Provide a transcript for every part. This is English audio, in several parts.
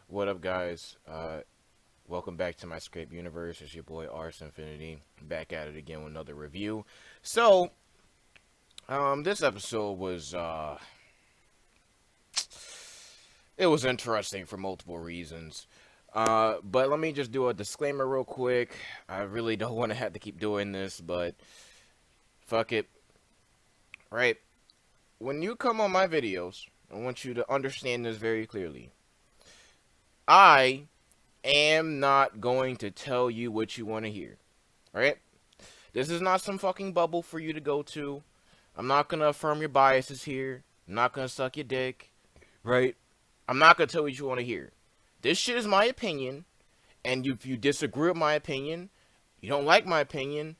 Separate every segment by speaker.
Speaker 1: What up, guys? Welcome back to my Scrape Universe. It's your boy Ars Infinity, back at it again with another review. So, this episode was it was interesting for multiple reasons. But let me just do a disclaimer real quick. I really don't want to have to keep doing this, but fuck it. Right? When you come on my videos, I want you to understand this very clearly. I am not going to tell you what you want to hear. Alright? This is not some fucking bubble for you to go to. I'm not going to affirm your biases here. I'm not going to suck your dick. Right? I'm not going to tell you what you want to hear. This shit is my opinion. And if you disagree with my opinion, you don't like my opinion,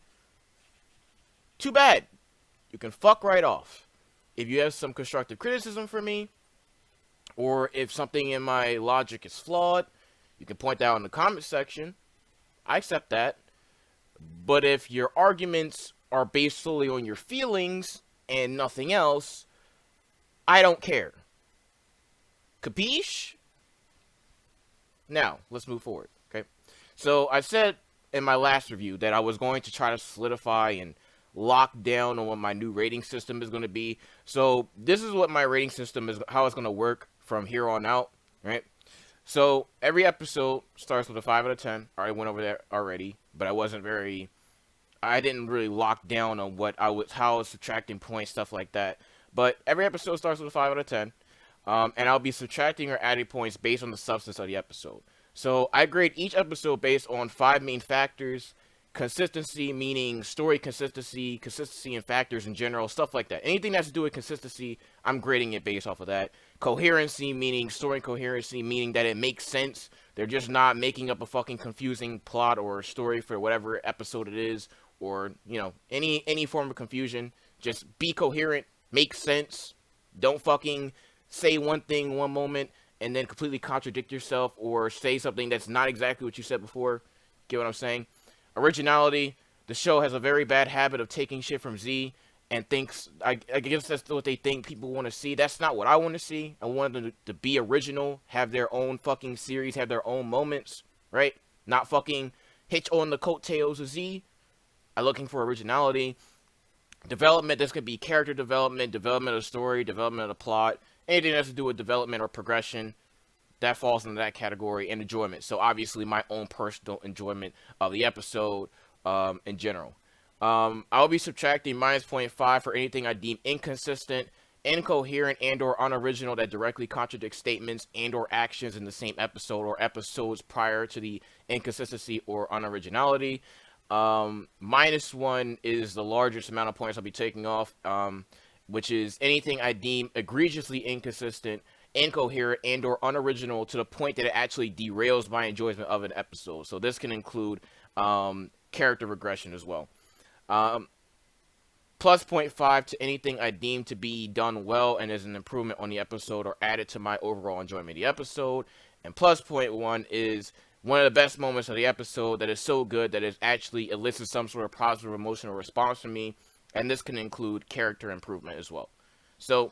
Speaker 1: too bad. You can fuck right off. If you have some constructive criticism for me, or if something in my logic is flawed, you can point that out in the comment section. I accept that. But if your arguments are based solely on your feelings and nothing else, I don't care. Capiche? Now, let's move forward, okay? So, I said in my last review that I was going to try to solidify and lock down on what my new rating system is going to be. So, this is what my rating system is, how it's going to work from here on out, right? So, every episode starts with a 5 out of 10. I went over that already, but I didn't really lock down on how I was subtracting points, stuff like that. But every episode starts with a 5 out of 10. And I'll be subtracting or adding points based on the substance of the episode. So, I grade each episode based on 5 main factors. Consistency, meaning story consistency, consistency in factors in general, stuff like that. Anything that's to do with consistency, I'm grading it based off of that. Coherency, meaning story coherency, meaning that it makes sense. They're just not making up a fucking confusing plot or story for whatever episode it is, or, you know, any form of confusion. Just be coherent, make sense. Don't fucking say one thing one moment and then completely contradict yourself or say something that's not exactly what you said before. Get what I'm saying? Originality. The show has a very bad habit of taking shit from Z and thinks, I guess that's what they think people want to see. That's not what I want to see. I want them to be original, have their own fucking series, have their own moments, right? Not fucking hitch on the coattails of Z. I'm looking for originality. Development, this could be character development, development of story, development of the plot, anything that has to do with development or progression. That falls into that category, and enjoyment. So obviously my own personal enjoyment of the episode in general. I'll be subtracting minus 0.5 for anything I deem inconsistent, incoherent, and or unoriginal that directly contradicts statements and or actions in the same episode or episodes prior to the inconsistency or unoriginality. -1 is the largest amount of points I'll be taking off, which is anything I deem egregiously inconsistent, incoherent, and or unoriginal to the point that it actually derails my enjoyment of an episode. So this can include character regression as well. Plus 0.5 to anything I deem to be done well and is an improvement on the episode or added to my overall enjoyment of the episode. And plus 0.1 is one of the best moments of the episode that is so good that it actually elicits some sort of positive emotional response from me. And this can include character improvement as well. So,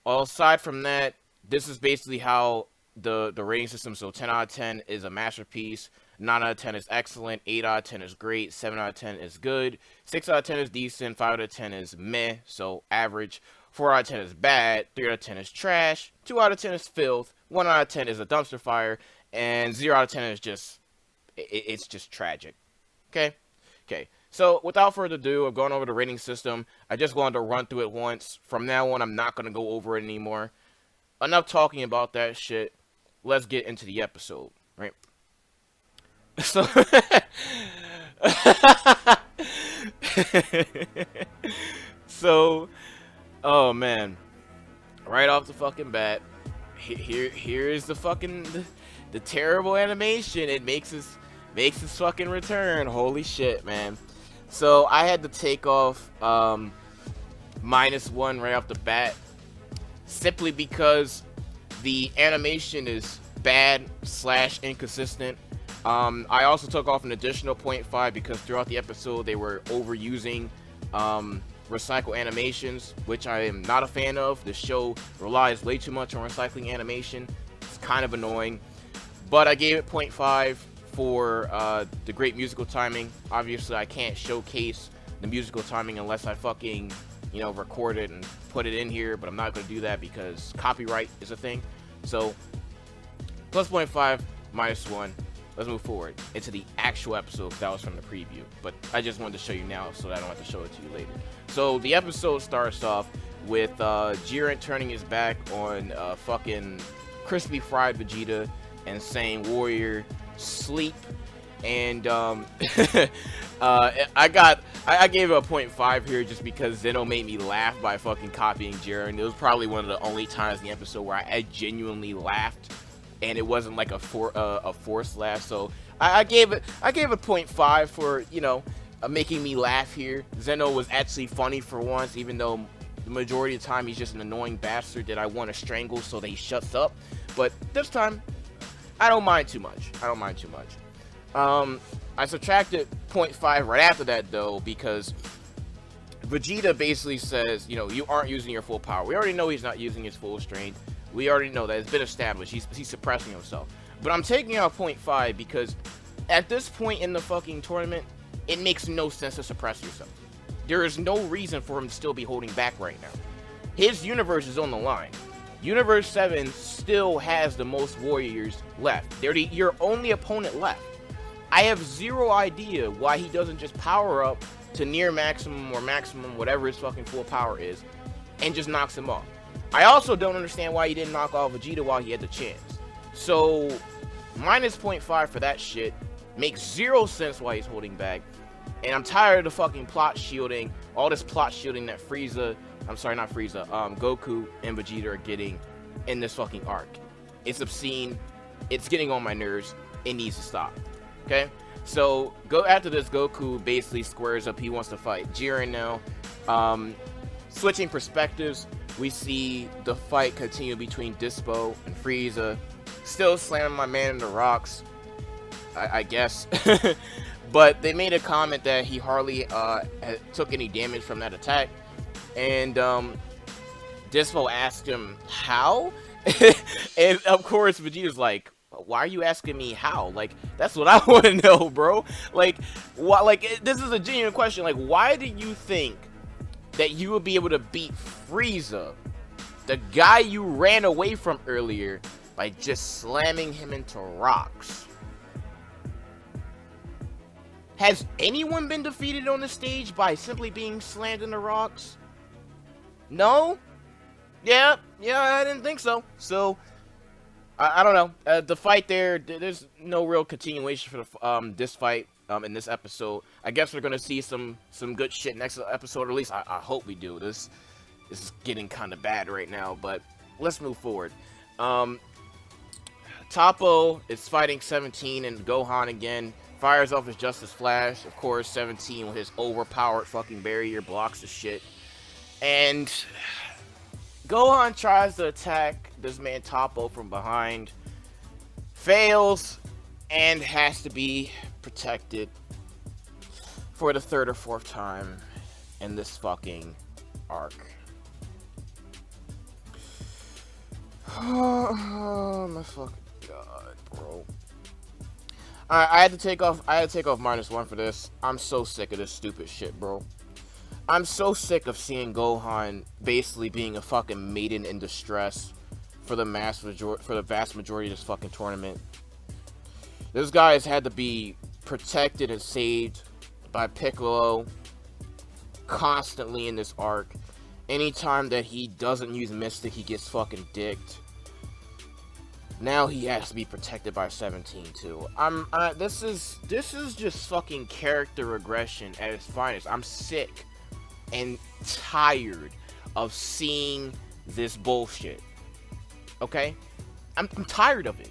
Speaker 1: aside from that, this is basically how the rating system. So 10 out of 10 is a masterpiece, 9 out of 10 is excellent, 8 out of 10 is great, 7 out of 10 is good, 6 out of 10 is decent, 5 out of 10 is meh, so average, 4 out of 10 is bad, 3 out of 10 is trash, 2 out of 10 is filth, 1 out of 10 is a dumpster fire, and 0 out of 10 is just, it's just tragic. Okay? Okay. So, without further ado, I've gone over the rating system. I just wanted to run through it once. From now on, I'm not going to go over it anymore. Enough talking about that shit. Let's get into the episode, right? So, so, oh man. Right off the fucking bat, here's the fucking, the terrible animation. It makes its fucking return. Holy shit, man. So I had to take off -1 right off the bat, simply because the animation is bad / inconsistent. I also took off an additional 0.5 because throughout the episode they were overusing recycle animations, which I am not a fan of. The show relies way too much on recycling animation. It's kind of annoying. But I gave it 0.5 for the great musical timing. Obviously, I can't showcase the musical timing unless I fucking, you know, record it and put it in here. But I'm not going to do that because copyright is a thing. So, plus 0.5, minus 1. Let's move forward into the actual episode. That was from the preview. But I just wanted to show you now so that I don't have to show it to you later. So, the episode starts off with Jiren turning his back on fucking crispy fried Vegeta and saying, "Warrior, sleep." And I gave it a 0.5 here just because Zeno made me laugh by fucking copying Jiren. It was probably one of the only times in the episode where I genuinely laughed, and it wasn't like a forced laugh. So I gave it 0.5 for, you know, making me laugh here. Zeno was actually funny for once, even though the majority of the time he's just an annoying bastard that I want to strangle so that he shuts up. But this time, I don't mind too much. I subtracted 0.5 right after that, though, because Vegeta basically says, you know, you aren't using your full power. We already know he's not using his full strength. We already know that. It's been established. He's suppressing himself. But I'm taking out 0.5 because at this point in the fucking tournament, it makes no sense to suppress yourself. There is no reason for him to still be holding back right now. His universe is on the line. Universe 7 still has the most warriors left. They're your only opponent left. I have zero idea why he doesn't just power up to near maximum or maximum, whatever his fucking full power is, and just knocks him off. I also don't understand why he didn't knock off Vegeta while he had the chance. So, minus 0.5 for that shit. Makes zero sense why he's holding back. And I'm tired of the fucking plot shielding. All this plot shielding that Goku and Vegeta are getting in this fucking arc. It's obscene. It's getting on my nerves. It needs to stop. Okay? So, after this, Goku basically squares up. He wants to fight Jiren now. Switching perspectives, we see the fight continue between Dyspo and Frieza. Still slamming my man in the rocks, I guess. But they made a comment that he hardly took any damage from that attack. And Dyspo asked him how? And of course Vegeta's like, why are you asking me how? Like, that's what I want to know, bro. Like, this is a genuine question. Like, why do you think that you would be able to beat Frieza, the guy you ran away from earlier, by just slamming him into rocks? Has anyone been defeated on the stage by simply being slammed into rocks? No? Yeah, I didn't think so. So, I don't know. The fight there's no real continuation for the, this fight in this episode. I guess we're gonna see some good shit next episode, or at least I hope we do. This is getting kind of bad right now, but let's move forward. Toppo is fighting 17 and Gohan again. Fires off his Justice Flash. Of course, 17 with his overpowered fucking barrier blocks the shit. And Gohan tries to attack this man Toppo from behind. Fails and has to be protected for the third or fourth time in this fucking arc. Oh my fucking god, bro. I had to take off -1 for this. I'm so sick of this stupid shit, bro. I'm so sick of seeing Gohan basically being a fucking maiden in distress for the vast majority of this fucking tournament. This guy has had to be protected and saved by Piccolo constantly in this arc. Anytime that he doesn't use Mystic, he gets fucking dicked. Now he has to be protected by 17 too. This is just fucking character regression at its finest. I'm sick and tired of seeing this bullshit. Okay? I'm tired of it.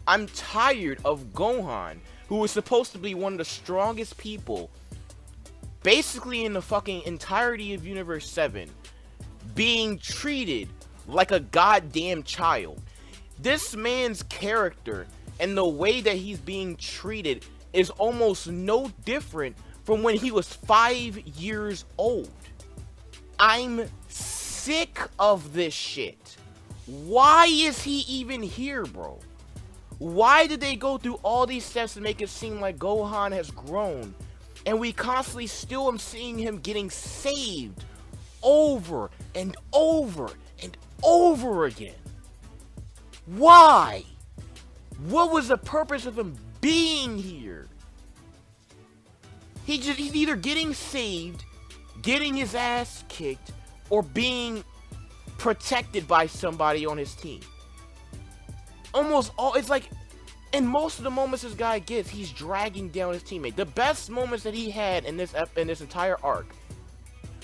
Speaker 1: I'm tired of Gohan, who is supposed to be one of the strongest people basically in the fucking entirety of Universe 7, being treated like a goddamn child. This man's character and the way that he's being treated is almost no different from when he was 5 years old. I'm sick of this shit. Why is he even here, bro? Why did they go through all these steps to make it seem like Gohan has grown? And we constantly still am seeing him getting saved over and over and over again. Why? What was the purpose of him being here? He's either getting saved, getting his ass kicked, or being protected by somebody on his team. Almost all, it's like, in most of the moments this guy gets, he's dragging down his teammate. The best moments that he had in this entire arc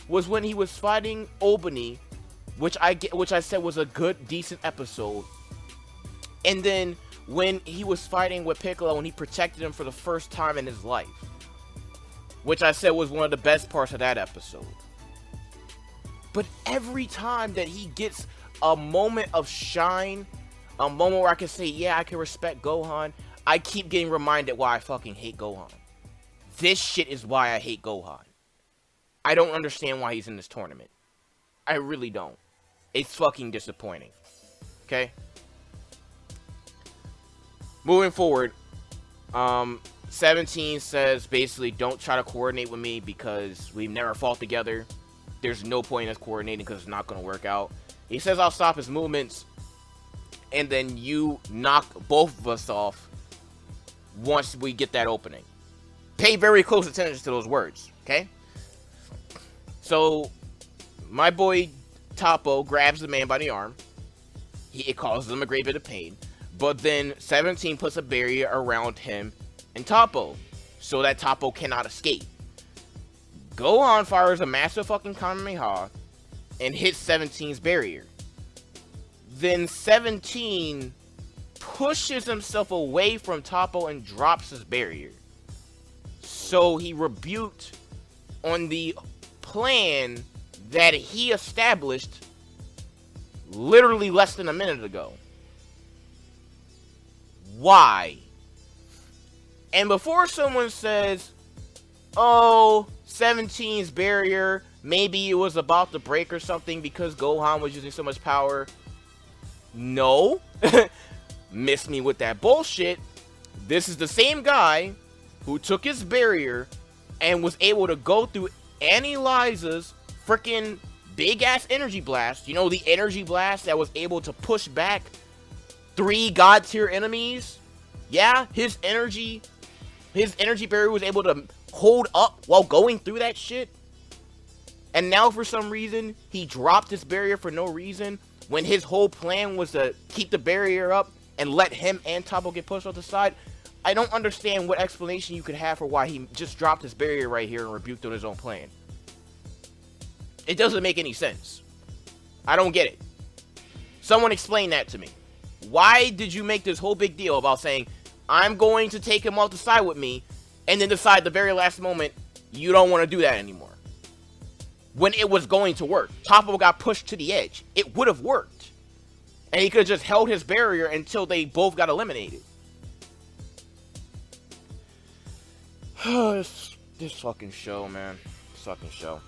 Speaker 1: was when he was fighting Obani, which I said was a good, decent episode. And then when he was fighting with Piccolo and he protected him for the first time in his life, which I said was one of the best parts of that episode. But every time that he gets a moment of shine, a moment where I can say, yeah, I can respect Gohan, I keep getting reminded why I fucking hate Gohan. This shit is why I hate Gohan. I don't understand why he's in this tournament. I really don't. It's fucking disappointing. Okay? Moving forward, 17 says basically don't try to coordinate with me because we've never fought together. There's no point in us coordinating because it's not going to work out. He says I'll stop his movements and then you knock both of us off once we get that opening. Pay very close attention to those words, okay? So, my boy Topo grabs the man by the arm. It causes him a great bit of pain. But then 17 puts a barrier around him and Topo so that Topo cannot escape. Gohan fires a massive fucking Kamehameha and hits 17's barrier. Then 17 pushes himself away from Topo and drops his barrier. So he rebuked on the plan that he established literally less than a minute ago. Why? And before someone says, oh, 17's barrier, maybe it was about to break or something because Gohan was using so much power. No. Miss me with that bullshit. This is the same guy who took his barrier and was able to go through Annie Liza's freaking big ass energy blast. You know, the energy blast that was able to push back 3 god tier enemies. Yeah, his energy barrier was able to hold up while going through that shit. And now for some reason, he dropped his barrier for no reason when his whole plan was to keep the barrier up and let him and Topo get pushed off the side. I don't understand what explanation you could have for why he just dropped his barrier right here and rebuked on his own plan. It doesn't make any sense. I don't get it. Someone explain that to me. Why did you make this whole big deal about saying, I'm going to take him off the side with me, and then decide the very last moment you don't want to do that anymore? When it was going to work. Topo got pushed to the edge. It would have worked. And he could have just held his barrier until they both got eliminated. This fucking show, man. This fucking show.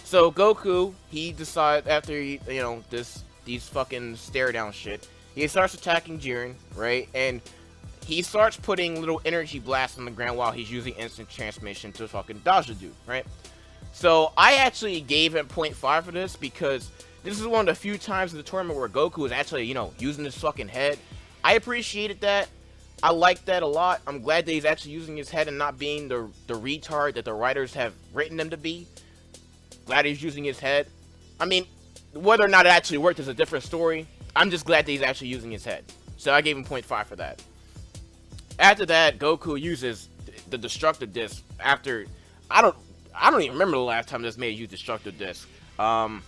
Speaker 1: So Goku, he decides after these fucking stare down shit, he starts attacking Jiren, right? And he starts putting little energy blasts on the ground while he's using instant transmission to fucking dodge the dude, right? So I actually gave him 0.5 for this because this is one of the few times in the tournament where Goku is actually, using his fucking head. I appreciated that. I like that a lot. I'm glad that he's actually using his head and not being the retard that the writers have written him to be. Glad he's using his head. I mean, whether or not it actually worked is a different story. I'm just glad that he's actually using his head. So I gave him 0.5 for that. After that, Goku uses the destructive disc after... I don't even remember the last time this made use destructive disc. I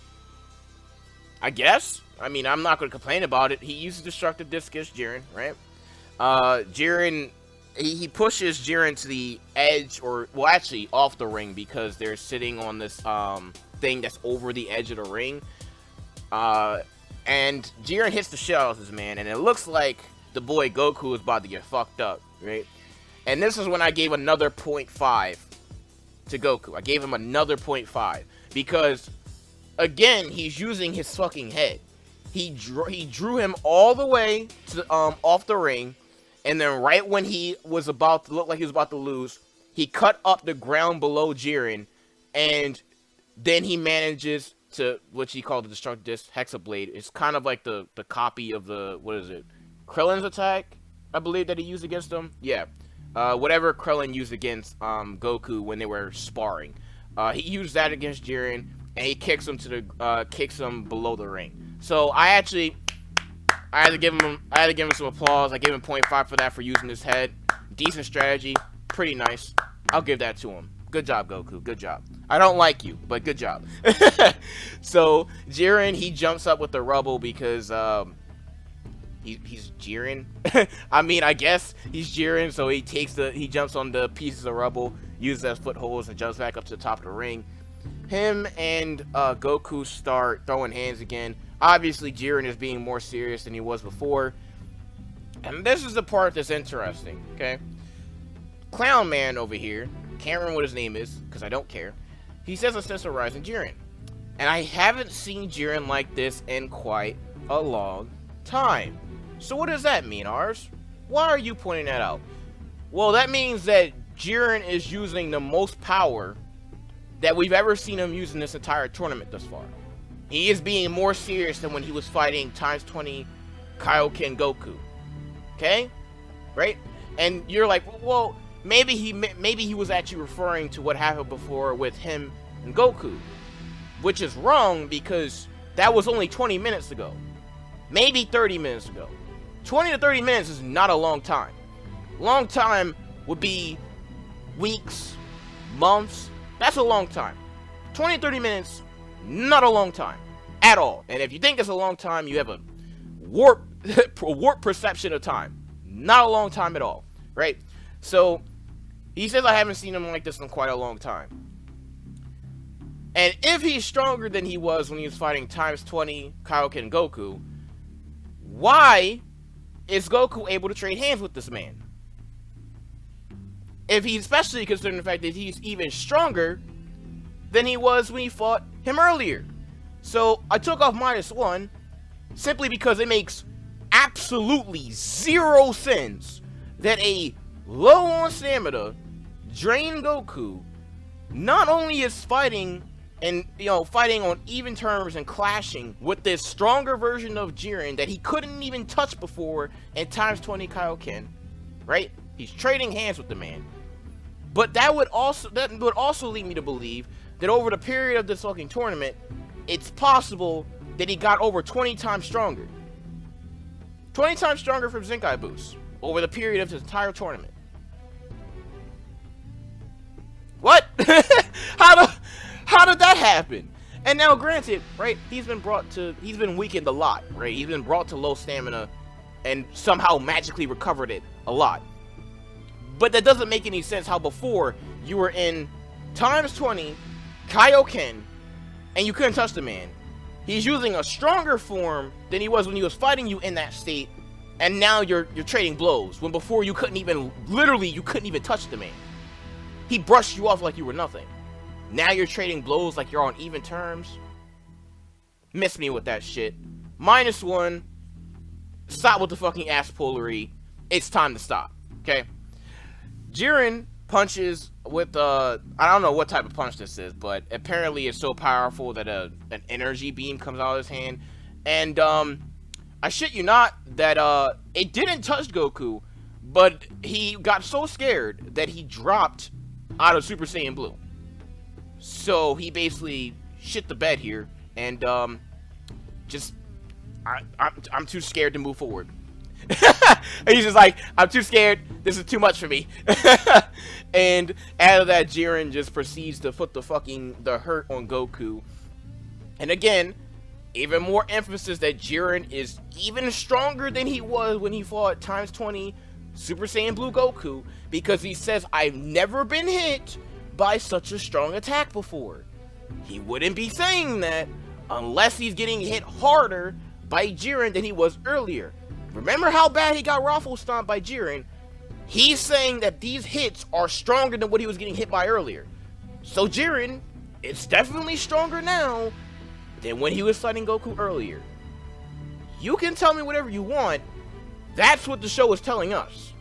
Speaker 1: guess. I mean, I'm not going to complain about it. He uses destructive disc against Jiren, right? Jiren, he pushes Jiren to the edge, or, well, actually, off the ring, because they're sitting on this, thing that's over the edge of the ring. And Jiren hits the shit out of this man, and it looks like the boy Goku is about to get fucked up, right? And this is when I gave another 0.5 to Goku. I gave him another 0.5. because again, he's using his fucking head. He drew him all the way to off the ring, and then right when he was about to look like he was about to lose, he cut up the ground below Jiren, and then he manages to, what he called the Destructive Disc Hexablade. It's kind of like the copy of the, what is it, Krillin's attack, I believe, that he used against him. Yeah, whatever Krillin used against Goku when they were sparring. He used that against Jiren, and he kicks him below the ring. So I had to give him some applause. I gave him 0.5 for that, for using his head. Decent strategy, pretty nice. I'll give that to him. Good job, Goku. Good job. I don't like you, but good job. So Jiren, he jumps up with the rubble because he's Jiren. I mean, I guess he's Jiren, so he jumps on the pieces of rubble, uses as footholds, and jumps back up to the top of the ring. Him and Goku start throwing hands again. Obviously, Jiren is being more serious than he was before. And this is the part that's interesting, okay? Clown Man over here, can't remember what his name is, because I don't care. He says it's since Horizon Jiren. And I haven't seen Jiren like this in quite a long time. So what does that mean, Ars? Why are you pointing that out? Well, that means that Jiren is using the most power that we've ever seen him use in this entire tournament thus far. He is being more serious than when he was fighting times 20 Kaio-ken Goku. Okay? Right? And you're like, well, maybe he was actually referring to what happened before with him and Goku. Which is wrong, because that was only 20 minutes ago. Maybe 30 minutes ago. 20 to 30 minutes is not a long time. Long time would be weeks, months. That's a long time. 20 to 30 minutes, not a long time at all. And if you think it's a long time, you have a warped perception of time. Not a long time at all, right? So he says, I haven't seen him like this in quite a long time. And if he's stronger than he was when he was fighting times 20 Kaio-ken Goku, why is Goku able to trade hands with this man? If he's, especially considering the fact that he's even stronger than he was when he fought him earlier. So I took off -1 simply because it makes absolutely zero sense that a low on stamina, drained Goku not only is fighting and, fighting on even terms and clashing with this stronger version of Jiren that he couldn't even touch before in times 20 Kaio-ken, right? He's trading hands with the man. But that would also lead me to believe that over the period of this fucking tournament, it's possible that he got over 20 times stronger. 20 times stronger from Zenkai boost over the period of this entire tournament. What? How did that happen? And now, granted, right, he's been weakened a lot, right? He's been brought to low stamina and somehow magically recovered it a lot. But that doesn't make any sense how before you were in times 20 Kaio-ken and you couldn't touch the man. He's using a stronger form than he was when he was fighting you in that state, and now you're trading blows when before you couldn't even touch the man. He brushed you off like you were nothing. Now you're trading blows like you're on even terms. Miss me with that shit. -1. Stop with the fucking ass pullery. It's time to stop. Okay? Jiren punches with I don't know what type of punch this is, but apparently it's so powerful that an energy beam comes out of his hand. And I shit you not that it didn't touch Goku, but he got so scared that he dropped out of Super Saiyan Blue. So he basically shit the bed here, and I'm too scared to move forward. He's just like, I'm too scared, this is too much for me. And out of that, Jiren just proceeds to put the hurt on Goku. And again, even more emphasis that Jiren is even stronger than he was when he fought times 20 Super Saiyan Blue Goku, because he says, I've never been hit by such a strong attack before. He wouldn't be saying that unless he's getting hit harder by Jiren than he was earlier. Remember how bad he got raffle stomped by Jiren? He's saying that these hits are stronger than what he was getting hit by earlier. So Jiren it's definitely stronger now than when he was fighting Goku earlier. You can tell me whatever you want. That's what the show is telling us.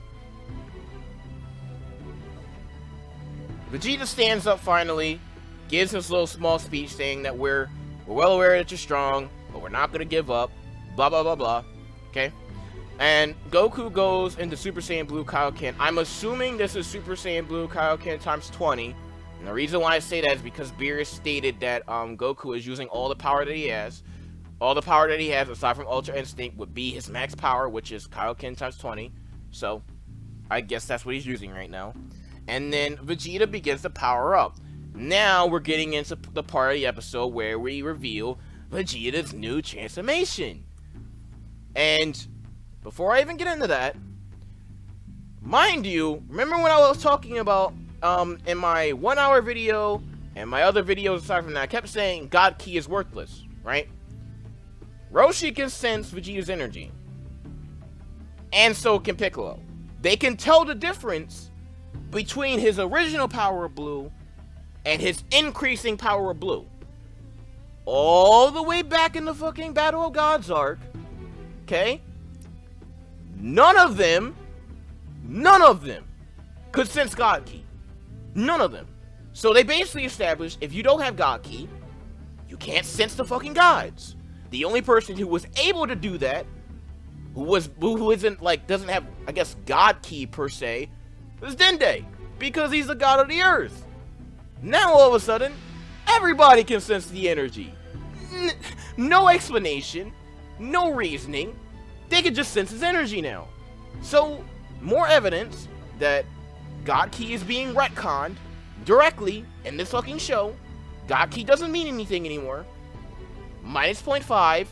Speaker 1: Vegeta stands up finally, gives his little small speech saying that we're well aware that you're strong, but we're not going to give up, blah, blah, blah, blah, okay? And Goku goes into Super Saiyan Blue Kaio-ken. I'm assuming this is Super Saiyan Blue Kaio-ken times 20. And the reason why I say that is because Beerus stated that Goku is using all the power that he has. All the power that he has, aside from Ultra Instinct, would be his max power, which is Kaio-ken times 20. So, I guess that's what he's using right now. And then Vegeta begins to power up. Now we're getting into the part of the episode where we reveal Vegeta's new transformation. And before I even get into that, mind you, remember when I was talking about in my 1 hour video and my other videos aside from that, I kept saying God Ki is worthless, right? Roshi can sense Vegeta's energy. And so can Piccolo. They can tell the difference between his original power of blue and his increasing power of blue. All the way back in the fucking Battle of Gods arc, okay? None of them could sense God Ki. None of them. So they basically established if you don't have God Ki, you can't sense the fucking gods. The only person who was able to do that, who isn't like, doesn't have, I guess, God Ki per se, is Dende, because he's the god of the earth. Now all of a sudden, everybody can sense the energy. No explanation, no reasoning. They can just sense his energy now. So, more evidence that God Ki is being retconned directly in this fucking show. God Ki doesn't mean anything anymore. Minus 0.5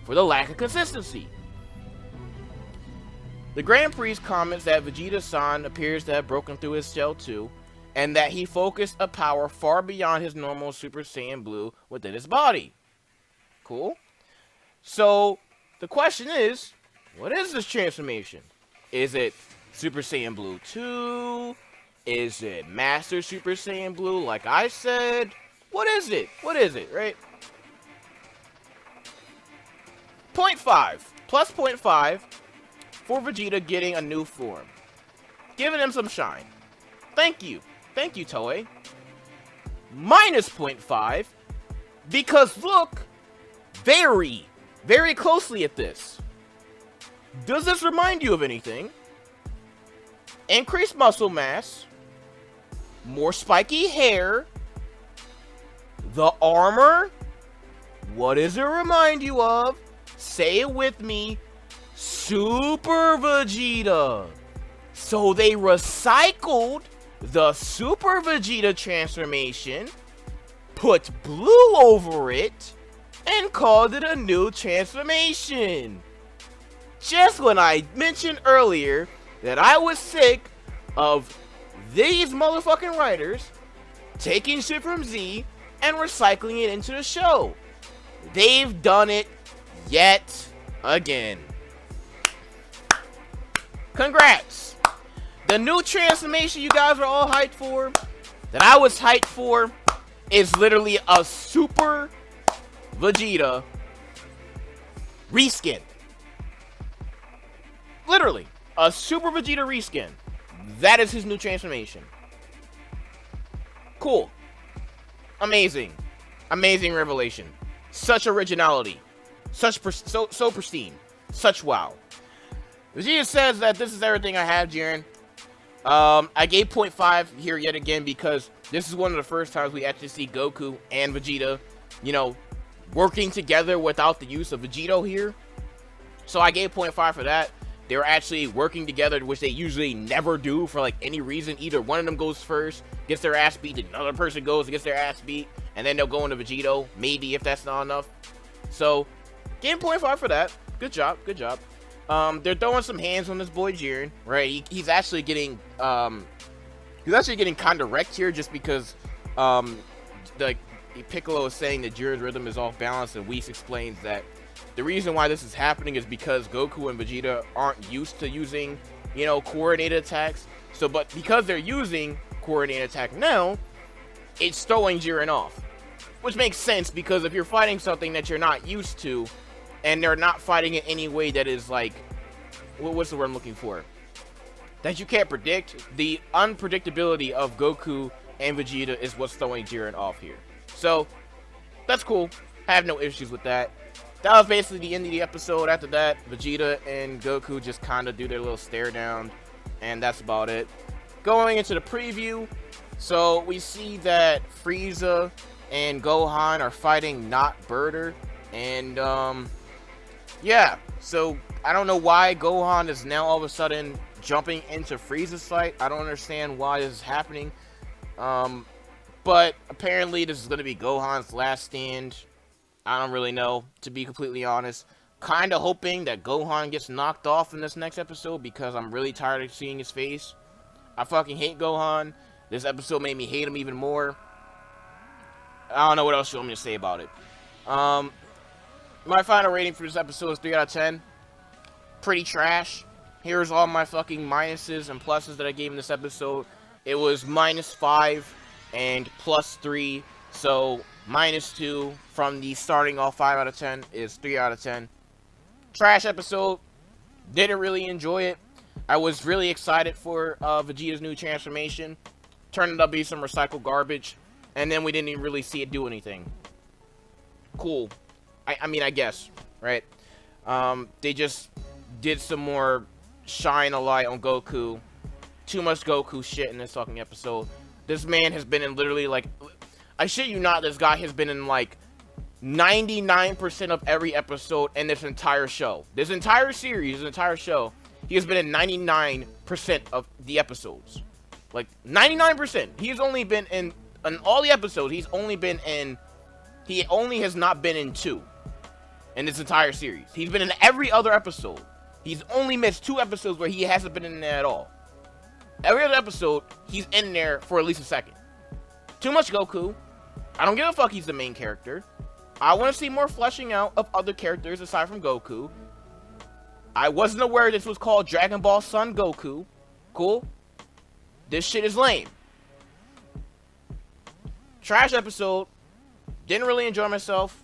Speaker 1: for the lack of consistency. The Grand Priest comments that Vegeta-san appears to have broken through his shell too, and that he focused a power far beyond his normal Super Saiyan Blue within his body. Cool. So, the question is, what is this transformation? Is it Super Saiyan Blue 2? Is it Master Super Saiyan Blue like I said? What is it? What is it, right? 0.5. Plus 0.5 for Vegeta getting a new form. Giving him some shine. Thank you. Thank you, Toei. Minus 0.5 because look very, very closely at this. Does this remind you of anything? Increased muscle mass, more spiky hair, the armor. What does it remind you of? Say it with me. Super Vegeta. So they recycled the Super Vegeta transformation, put blue over it, and called it a new transformation. Just when I mentioned earlier that I was sick of these motherfucking writers taking shit from Z and recycling it into the show. They've done it yet again. Congrats. The new transformation you guys are all hyped for, that I was hyped for, is literally a Super Vegeta reskin. Literally, a Super Vegeta reskin. That is his new transformation. Cool. Amazing. Amazing revelation. Such originality. So pristine. Such wow. Vegeta says that this is everything I have, Jiren. I gave 0.5 here yet again because this is one of the first times we actually see Goku and Vegeta, you know, working together without the use of Vegito here. So I gave 0.5 for that. They're actually working together, which they usually never do for like any reason. Either one of them goes first, gets their ass beat, another person goes and gets their ass beat, and then they'll go into Vegito, maybe if that's not enough. So, gave 0.5 for that. Good job, good job. They're throwing some hands on this boy Jiren, right? He's actually getting kind of wrecked here just because Piccolo is saying that Jiren's rhythm is off balance, and Whis explains that the reason why this is happening is because Goku and Vegeta aren't used to using, you know, coordinated attacks. So, but because they're using coordinated attack now, it's throwing Jiren off. Which makes sense, because if you're fighting something that you're not used to, and they're not fighting it any way that is like, what's the word I'm looking for? That you can't predict, the unpredictability of Goku and Vegeta is what's throwing Jiren off here. So, that's cool. I have no issues with that. That was basically the end of the episode. After that, Vegeta and Goku just kind of do their little stare down, and that's about it. Going into the preview, so we see that Frieza and Gohan are fighting Not Birder, and yeah, so I don't know why Gohan is now all of a sudden jumping into Frieza's fight. I don't understand why this is happening, but apparently this is going to be Gohan's last stand. I don't really know, to be completely honest. Kind of hoping that Gohan gets knocked off in this next episode, because I'm really tired of seeing his face. I fucking hate Gohan. This episode made me hate him even more. I don't know what else you want me to say about it. My final rating for this episode is 3 out of 10. Pretty trash. Here's all my fucking minuses and pluses that I gave in this episode. It was -5 and +3. So, -2 from the starting off 5 out of 10 is 3 out of 10. Trash episode. Didn't really enjoy it. I was really excited for Vegeta's new transformation. Turned out to be some recycled garbage. And then we didn't even really see it do anything. Cool. I mean, I guess, right? They just did some more shine a light on Goku. Too much Goku shit in this fucking episode. This man has been in literally, like, I shit you not, this guy has been in, like, 99% of every episode in this entire show. This entire series, this entire show, he has been in 99% of the episodes. Like, 99%. He has only been in all the episodes, he only has not been in 2 in this entire series. He's been in every other episode. He's only missed 2 episodes where he hasn't been in there at all. Every other episode, he's in there for at least a second. Too much Goku. I don't give a fuck he's the main character. I want to see more fleshing out of other characters aside from Goku. I wasn't aware this was called Dragon Ball Son Goku. Cool. This shit is lame. Trash episode. Didn't really enjoy myself.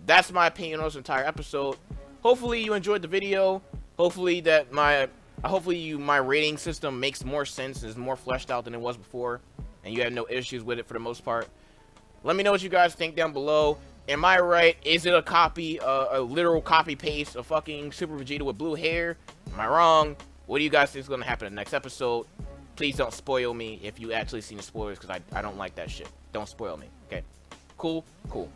Speaker 1: That's my opinion on this entire episode. Hopefully you enjoyed the video. Hopefully my rating system makes more sense and is more fleshed out than it was before, and you have no issues with it for the most part. Let me know what you guys think down below. Am I right? Is it a copy, a literal copy paste of fucking Super Vegeta with blue hair? Am I wrong? What do you guys think is going to happen in the next episode? Please don't spoil me if you actually seen the spoilers, because I don't like that shit. Don't spoil me, okay? Cool, cool.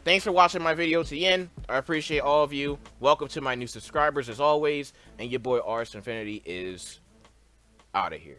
Speaker 1: Thanks for watching my video to the end. I appreciate all of you. Welcome to my new subscribers as always. And your boy RS Infinity is out of here.